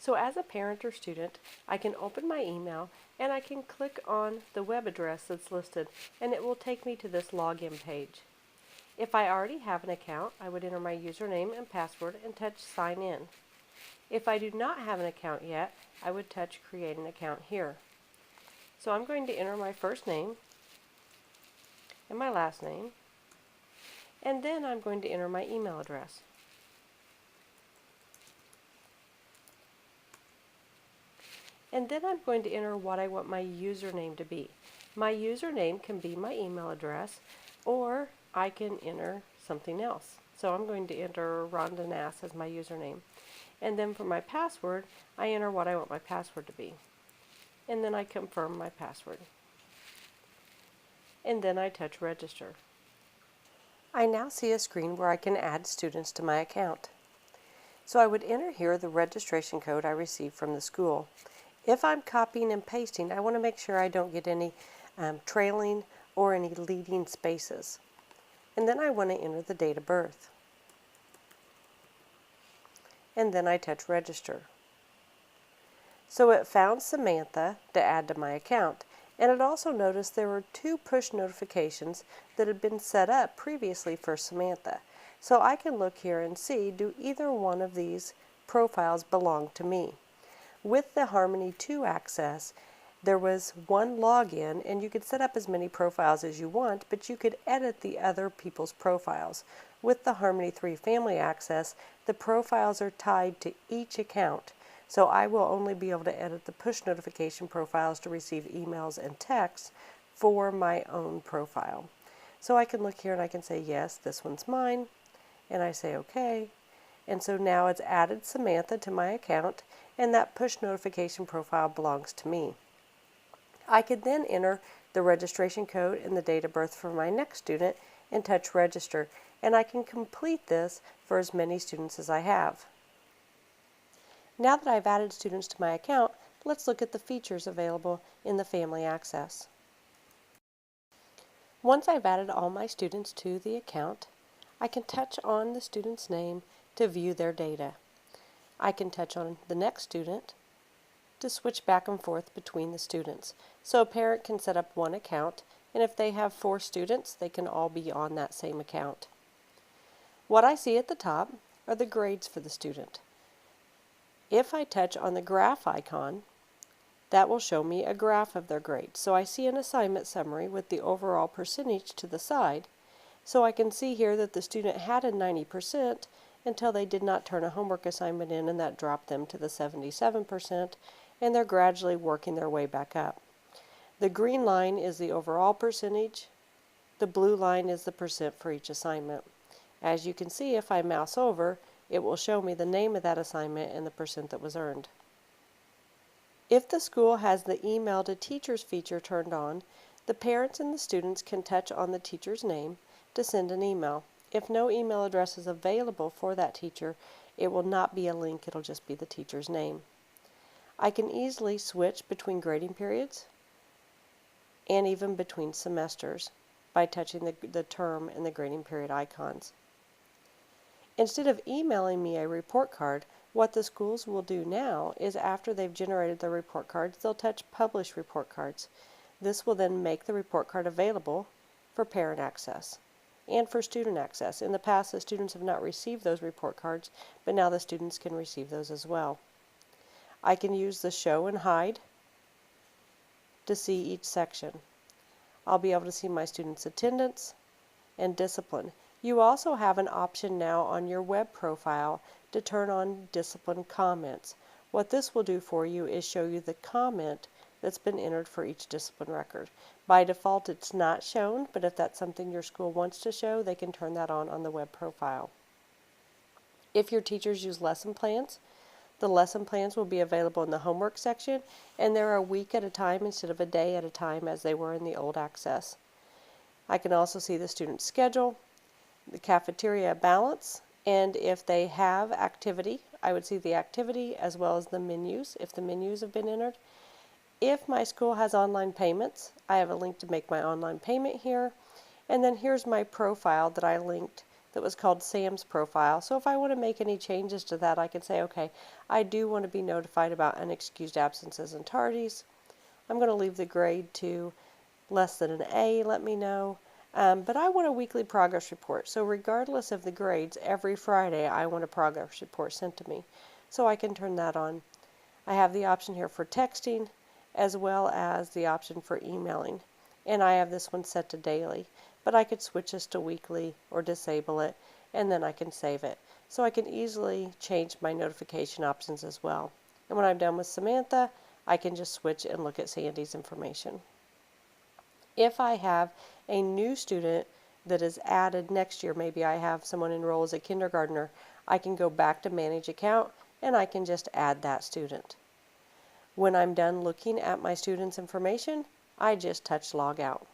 So as a parent or student, I can open my email and I can click on the web address that's listed and it will take me to this login page. If I already have an account, I would enter my username and password and touch sign in. If I do not have an account yet, I would touch create an account here. So I'm going to enter my first name and my last name, and then I'm going to enter my email address. And then I'm going to enter what I want my username to be. My username can be my email address, or I can enter something else. So I'm going to enter Rhonda Nass as my username. And then for my password, I enter what I want my password to be. And then I confirm my password. And then I touch register. I now see a screen where I can add students to my account. So I would enter here the registration code I received from the school. If I'm copying and pasting, I want to make sure I don't get any trailing or any leading spaces. And then I want to enter the date of birth. And then I touch register. So it found Samantha to add to my account. And it also noticed there were 2 push notifications that had been set up previously for Samantha. So I can look here and see, do either one of these profiles belong to me? With the Harmony 2 access, there was one login, and you could set up as many profiles as you want, but you could edit the other people's profiles. With the Harmony 3 family access, the profiles are tied to each account. So I will only be able to edit the push notification profiles to receive emails and texts for my own profile. So I can look here and I can say, yes, this one's mine, and I say okay. And so now it's added Samantha to my account, and that push notification profile belongs to me. I could then enter the registration code and the date of birth for my next student and touch register, and I can complete this for as many students as I have. Now that I've added students to my account, let's look at the features available in the Family Access. Once I've added all my students to the account, I can touch on the student's name to view their data. I can touch on the next student to switch back and forth between the students. So a parent can set up one account, and if they have 4 students, they can all be on that same account. What I see at the top are the grades for the student. If I touch on the graph icon, that will show me a graph of their grades. So I see an assignment summary with the overall percentage to the side. So I can see here that the student had a 90% until they did not turn a homework assignment in, and that dropped them to the 77%, and they're gradually working their way back up. The green line is the overall percentage. The blue line is the percent for each assignment. As you can see, if I mouse over, it will show me the name of that assignment and the percent that was earned. If the school has the Email to Teachers feature turned on, the parents and the students can touch on the teacher's name to send an email. If no email address is available for that teacher, it will not be a link, it'll just be the teacher's name. I can easily switch between grading periods and even between semesters by touching the term and the grading period icons. Instead of emailing me a report card, what the schools will do now is after they've generated their report cards, they'll touch Publish Report Cards. This will then make the report card available for parent access and for student access. In the past, the students have not received those report cards, but now the students can receive those as well. I can use the Show and Hide to see each section. I'll be able to see my students' attendance and discipline. You also have an option now on your web profile to turn on discipline comments. What this will do for you is show you the comment that's been entered for each discipline record. By default, it's not shown, but if that's something your school wants to show, they can turn that on the web profile. If your teachers use lesson plans, the lesson plans will be available in the homework section, and they're a week at a time instead of a day at a time as they were in the old access. I can also see the student schedule, the cafeteria balance, and if they have activity, I would see the activity as well as the menus, if the menus have been entered. If my school has online payments, I have a link to make my online payment here, and then here's my profile that I linked that was called Sam's profile. So if I want to make any changes to that, I can say, okay, I do want to be notified about unexcused absences and tardies. I'm going to leave the grade to less than an A, let me know. But I want a weekly progress report. So regardless of the grades, every Friday I want a progress report sent to me. So I can turn that on. I have the option here for texting as well as the option for emailing. And I have this one set to daily. But I could switch this to weekly or disable it, and then I can save it. So I can easily change my notification options as well. And when I'm done with Samantha, I can just switch and look at Sandy's information. If I have a new student that is added next year, maybe I have someone enroll as a kindergartner, I can go back to Manage Account and I can just add that student. When I'm done looking at my student's information, I just touch Log Out.